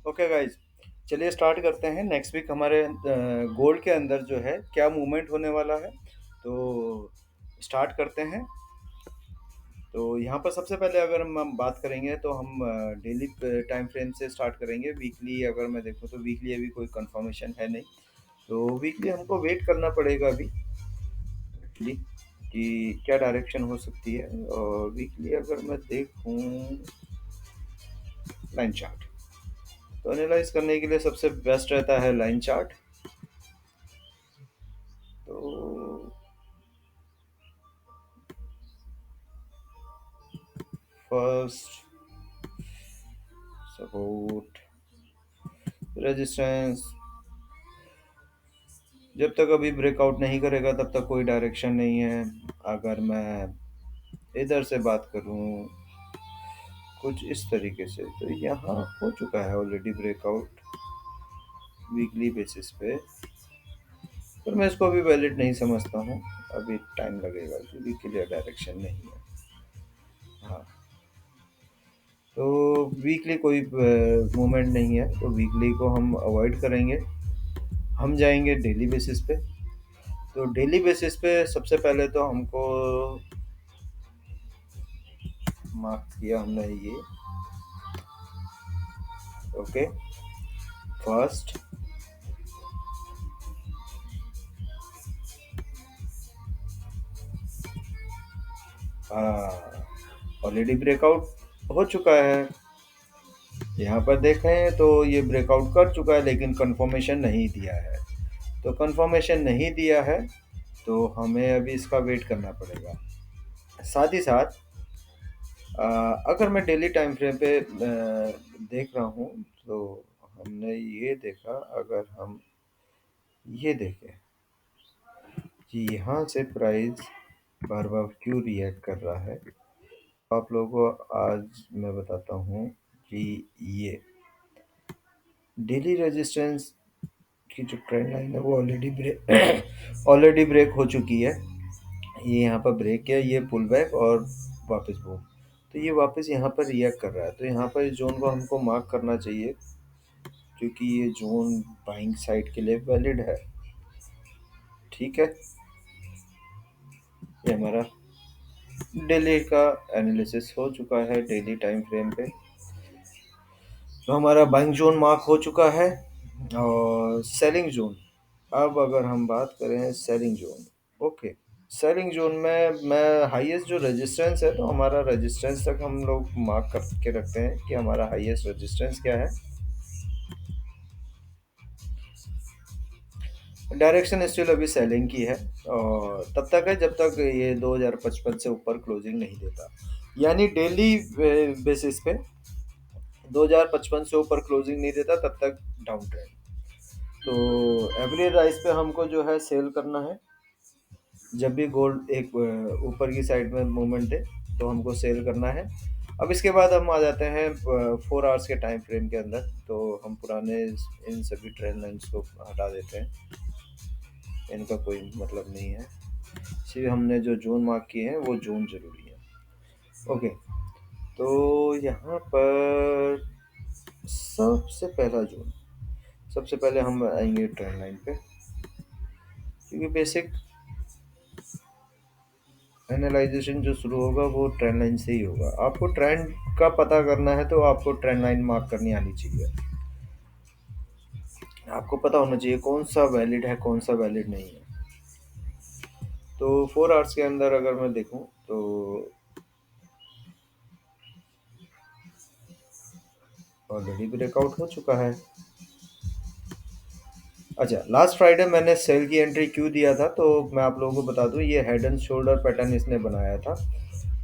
Okay guys, चलिए start करते हैं। नेक्स्ट वीक हमारे गोल्ड के अंदर जो है क्या मूवमेंट होने वाला है, तो स्टार्ट करते हैं। तो यहाँ पर सबसे पहले अगर हम बात करेंगे तो हम डेली टाइम फ्रेम से स्टार्ट करेंगे। वीकली अगर मैं देखूँ तो वीकली अभी कोई कंफर्मेशन है नहीं, तो वीकली हमको वेट करना पड़ेगा अभी actually कि क्या डायरेक्शन हो सकती है। और वीकली अगर मैं देखूँ लाइन चार्ट, तो एनालाइज करने के लिए सबसे बेस्ट रहता है लाइन चार्ट। तो फर्स्ट सपोर्ट रेजिस्टेंस, जब तक अभी ब्रेकआउट नहीं करेगा तब तक कोई डायरेक्शन नहीं है। अगर मैं इधर से बात करूं कुछ इस तरीके से, तो यहाँ हो चुका है ऑलरेडी ब्रेकआउट वीकली बेसिस पे, पर मैं इसको अभी वैलिड नहीं समझता हूँ। अभी टाइम लगेगा क्योंकि क्लियर डायरेक्शन नहीं है। हाँ, तो वीकली कोई मूवमेंट नहीं है, तो वीकली को हम अवॉइड करेंगे। हम जाएंगे डेली बेसिस पे। तो डेली बेसिस पे सबसे पहले तो हमको मार्क किया हमने ये, ओके फर्स्ट ऑलरेडी ब्रेकआउट हो चुका है। यहाँ पर देखें तो ये ब्रेकआउट कर चुका है लेकिन कंफर्मेशन नहीं दिया है। तो कंफर्मेशन नहीं दिया है तो हमें अभी इसका वेट करना पड़ेगा। साथ ही साथ अगर मैं डेली टाइम फ्रेम पे देख रहा हूँ, तो हमने ये देखा, अगर हम ये देखें कि यहाँ से प्राइस बार बार क्यों रिएक्ट कर रहा है, आप लोगों को आज मैं बताता हूँ कि ये डेली रेजिस्टेंस की जो ट्रेंड लाइन है वो ऑलरेडी ब्रेक हो चुकी है। ये यहाँ पर ब्रेक किया, ये पुल बैक और वापस बूम, तो ये वापस यहाँ पर रिएक्ट कर रहा है। तो यहाँ पर इस जोन को हमको मार्क करना चाहिए क्योंकि ये जोन बाइंग साइड के लिए वैलिड है। ठीक है, ये हमारा डेली का एनालिसिस हो चुका है डेली टाइम फ्रेम पे। तो हमारा बाइंग जोन मार्क हो चुका है और सेलिंग जोन, अब अगर हम बात करें selling zone, okay selling zone में मैं हाईएस्ट जो रेजिस्टेंस है, तो हमारा रेजिस्टेंस तक हम लोग मार्क करके रखते हैं कि हमारा हाईएस्ट रेजिस्टेंस क्या है। डायरेक्शन स्टिल अभी सेलिंग की है और तब तक है जब तक ये 2055 से ऊपर क्लोजिंग नहीं देता, यानी डेली बेसिस पे 2055 से ऊपर क्लोजिंग नहीं देता तब तक डाउन ट्रेंड। तो एवरेज राइस पे हमको जो है सेल करना है। जब भी गोल्ड एक ऊपर की साइड में मूवमेंट दे तो हमको सेल करना है। अब इसके बाद हम आ जाते हैं 4 आवर्स के टाइम फ्रेम के अंदर। तो हम पुराने इन सभी ट्रेंड लाइन्स को हटा देते हैं, इनका कोई मतलब नहीं है। सिर्फ हमने जो जोन मार्क किए हैं वो जोन जरूरी है। ओके, तो यहाँ पर सबसे पहला जोन, सबसे पहले हम आएंगे ट्रेंड लाइन पे, क्योंकि बेसिक एनालाइजेशन जो शुरू होगा वो ट्रेंड लाइन से ही होगा। आपको ट्रेंड का पता करना है तो आपको ट्रेंड लाइन मार्क करनी आनी चाहिए। आपको पता होना चाहिए कौन सा वैलिड है कौन सा वैलिड नहीं है। तो 4 आवर्स के अंदर अगर मैं देखूं तो ऑलरेडी ब्रेकआउट हो चुका है। अच्छा, लास्ट फ्राइडे मैंने सेल की एंट्री क्यों दिया था, तो मैं आप लोगों को बता दूं, ये हेड एंड शोल्डर पैटर्न इसने बनाया था।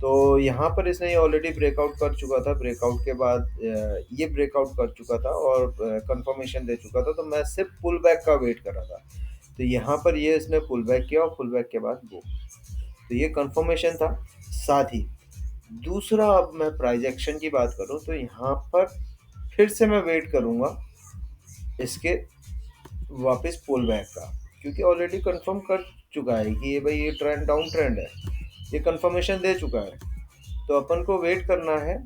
तो यहाँ पर इसने ये ऑलरेडी ब्रेकआउट कर चुका था। ब्रेकआउट के बाद ये ब्रेकआउट कर चुका था और कंफर्मेशन दे चुका था, तो मैं सिर्फ पुल बैक का वेट कर रहा था। तो यहाँ पर ये इसने पुल बैक किया और पुल बैक के बाद वो, तो ये कंफर्मेशन था। साथ ही दूसरा, अब मैं प्राइस एक्शन की बात करूँ तो यहाँ पर फिर से मैं वेट करूँगा इसके वापस पुल बैक का, क्योंकि ऑलरेडी कंफर्म कर चुका है कि ये भाई ये ट्रेंड डाउन ट्रेंड है, ये कंफर्मेशन दे चुका है। तो अपन को वेट करना है,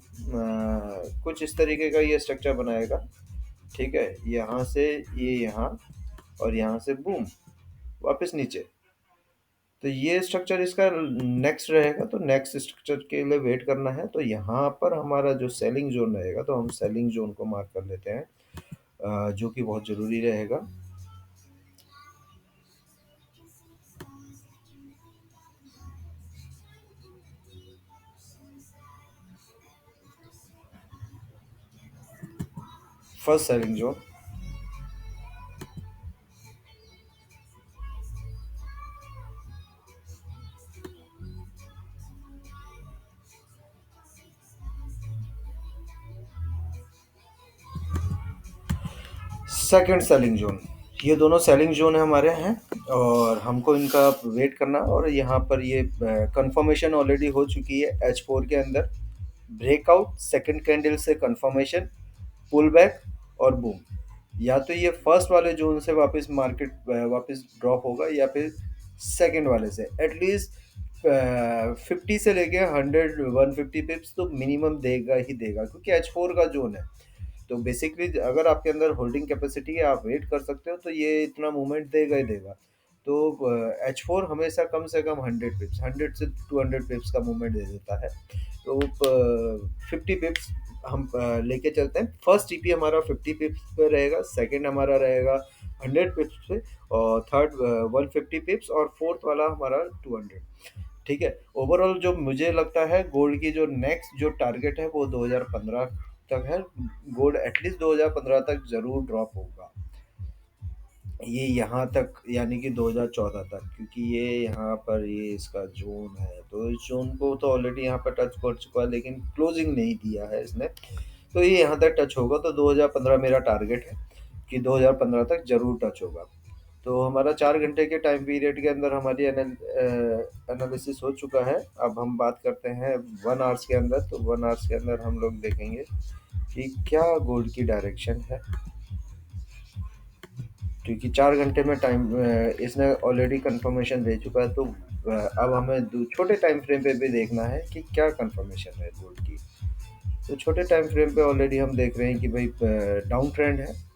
कुछ इस तरीके का ये स्ट्रक्चर बनाएगा, ठीक है, यहाँ से ये यहाँ और यहाँ से बूम वापस नीचे। तो ये स्ट्रक्चर इसका नेक्स्ट रहेगा, तो नेक्स्ट स्ट्रक्चर के लिए वेट करना है। तो यहाँ पर हमारा जो सेलिंग जोन रहेगा, तो हम सेलिंग जोन को मार्क कर लेते हैं, जो कि बहुत ज़रूरी रहेगा। First selling zone, second selling zone, ये दोनों सेलिंग जोन है हमारे हैं और हमको इनका वेट करना। और यहाँ पर ये कंफर्मेशन ऑलरेडी हो चुकी है H4 के अंदर, ब्रेकआउट, सेकंड कैंडल से कंफर्मेशन, पुल बैक और बूम। या तो ये फर्स्ट वाले जोन से वापस मार्केट वापस ड्रॉप होगा, या फिर सेकंड वाले से एटलीस्ट 50 से लेके 100-150 पिप्स तो मिनिमम देगा ही देगा, क्योंकि H4 का जोन है। तो बेसिकली अगर आपके अंदर होल्डिंग कैपेसिटी है, आप वेट कर सकते हो, तो ये इतना मूवमेंट देगा ही देगा। तो H4 हमेशा कम से कम 100 पिप्स, 100 से 200 पिप्स का मूवमेंट दे देता है। तो 50 पिप्स हम लेके चलते हैं। फर्स्ट टीपी हमारा 50 पिप्स पे रहेगा, सेकंड हमारा रहेगा 100 पिप्स पे, और थर्ड 150 पिप्स, और फोर्थ वाला हमारा 200। ठीक है, ओवरऑल जो मुझे लगता है गोल्ड की जो नेक्स्ट जो टारगेट है वो 2015 तक है। गोल्ड एटलीस्ट 2015 तक जरूर ड्रॉप होगा, ये यहाँ तक, यानी कि 2014 तक, क्योंकि ये यहाँ पर ये इसका जोन है। तो इस जोन को तो ऑलरेडी यहाँ पर टच कर चुका है, लेकिन क्लोजिंग नहीं दिया है इसने। तो ये यहाँ तक टच होगा, तो 2015 मेरा टारगेट है कि 2015 तक जरूर टच होगा। तो हमारा 4 घंटे के टाइम पीरियड के अंदर हमारी एनालिसिस हो चुका है। अब हम बात करते हैं 1 आवर्स के अंदर। तो 1 आवर्स के अंदर हम लोग देखेंगे कि क्या गोल्ड की डायरेक्शन है, क्योंकि 4 घंटे में टाइम इसने ऑलरेडी कंफर्मेशन दे चुका है। तो अब हमें छोटे टाइम फ्रेम पे भी देखना है कि क्या कंफर्मेशन है गोल्ड की। तो छोटे टाइम फ्रेम पे ऑलरेडी हम देख रहे हैं कि भाई डाउन ट्रेंड है।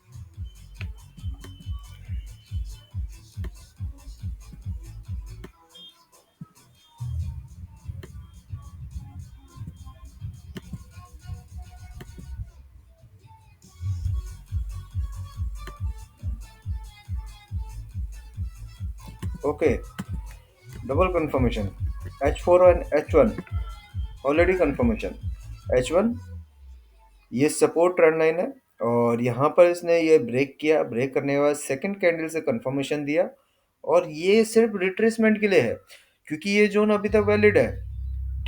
Okay, double confirmation, H4 and H1 already confirmation. H1 ये सपोर्ट ट्रेंड लाइन है, और यहाँ पर इसने ये ब्रेक किया, ब्रेक करने के बाद सेकंड कैंडल से कंफर्मेशन दिया, और ये सिर्फ रिट्रेसमेंट के लिए है, क्योंकि ये जोन अभी तक वैलिड है।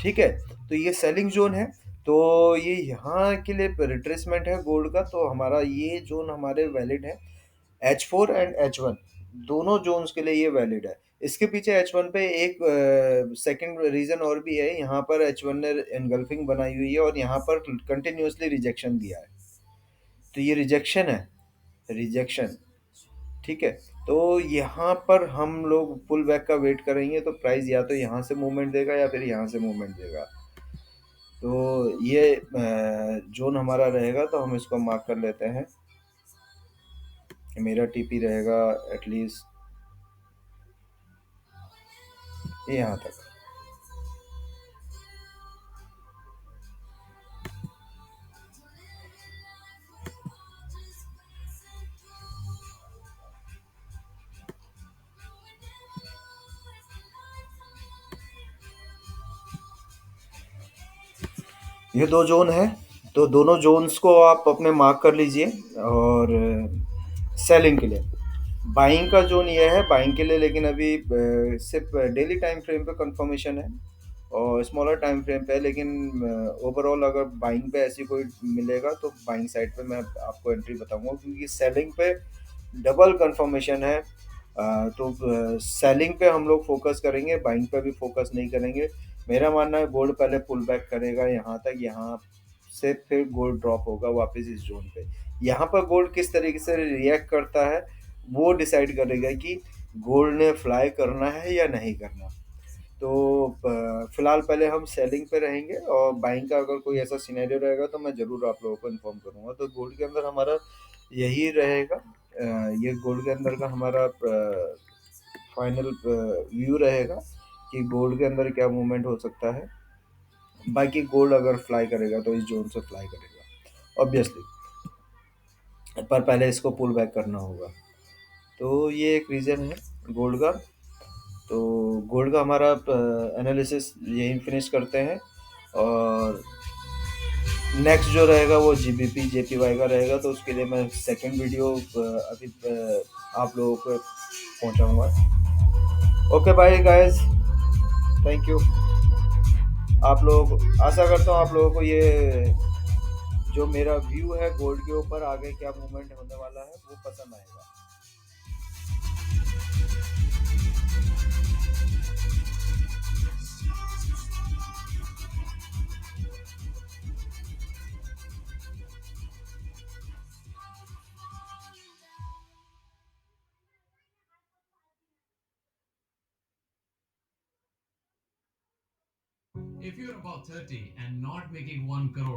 ठीक है, तो ये सेलिंग जोन है, तो ये यहाँ के लिए रिट्रेसमेंट है गोल्ड का। तो हमारा ये जोन हमारे वैलिड है, H4 एंड H1 दोनों जोन्स के लिए ये वैलिड है। इसके पीछे H1 पे एक सेकंड रीजन और भी है, यहाँ पर H1 ने एनगल्फिंग बनाई हुई है और यहाँ पर कंटिन्यूसली रिजेक्शन दिया है। तो ये रिजेक्शन है, रिजेक्शन। ठीक है, तो यहाँ पर हम लोग पुल बैक का वेट करेंगे, तो प्राइस या तो यहाँ से मूवमेंट देगा या फिर यहाँ से मूवमेंट देगा। तो ये जोन हमारा रहेगा, तो हम इसको मार्क कर लेते हैं। मेरा टीपी रहेगा एटलीस्ट यहाँ तक। ये दो जोन है, तो दोनों जोन्स को आप अपने मार्क कर लीजिए। और सेलिंग के लिए बाइंग का जोन ये है, बाइंग के लिए, लेकिन अभी सिर्फ डेली टाइम फ्रेम पे कंफर्मेशन है और स्मॉलर टाइम फ्रेम पे है। लेकिन ओवरऑल अगर बाइंग पे ऐसी कोई मिलेगा तो बाइंग साइड पे मैं आपको एंट्री बताऊंगा, क्योंकि सेलिंग पे डबल कंफर्मेशन है तो सेलिंग पे हम लोग फोकस करेंगे, बाइंग पे भी फोकस नहीं करेंगे। मेरा मानना है गोल्ड पहले पुल बैक करेगा यहाँ तक, यहाँ से फिर गोल्ड ड्रॉप होगा वापस इस जोन पे। यहाँ पर गोल्ड किस तरीके से रिएक्ट करता है वो डिसाइड करेगा कि गोल्ड ने फ्लाई करना है या नहीं करना। तो फिलहाल पहले हम सेलिंग पे रहेंगे, और बाइंग का अगर कोई ऐसा सिनेरियो रहेगा तो मैं ज़रूर आप लोगों को इन्फॉर्म करूंगा। तो गोल्ड के अंदर हमारा यही रहेगा। ये गोल्ड के अंदर का हमारा फाइनल व्यू रहेगा कि गोल्ड के अंदर क्या मूवमेंट हो सकता है। बाकी गोल्ड अगर फ्लाई करेगा तो इस जोन से फ्लाई करेगा ऑब्वियसली, पर पहले इसको पुल बैक करना होगा। तो ये एक रीज़न है गोल्ड का। तो गोल्ड का हमारा एनालिसिस यही फिनिश करते हैं, और नेक्स्ट जो रहेगा वो जीबीपी जेपीवाई का रहेगा। तो उसके लिए मैं सेकंड वीडियो अभी आप लोगों को पहुंचाऊंगा। Okay bye guys, thank you. आप लोग, आशा करता हूँ आप लोगों को ये जो मेरा व्यू है गोल्ड के ऊपर आगे क्या मूवमेंट होने वाला है वो पसंद आएगा। If you're about 30 and not making 1 crore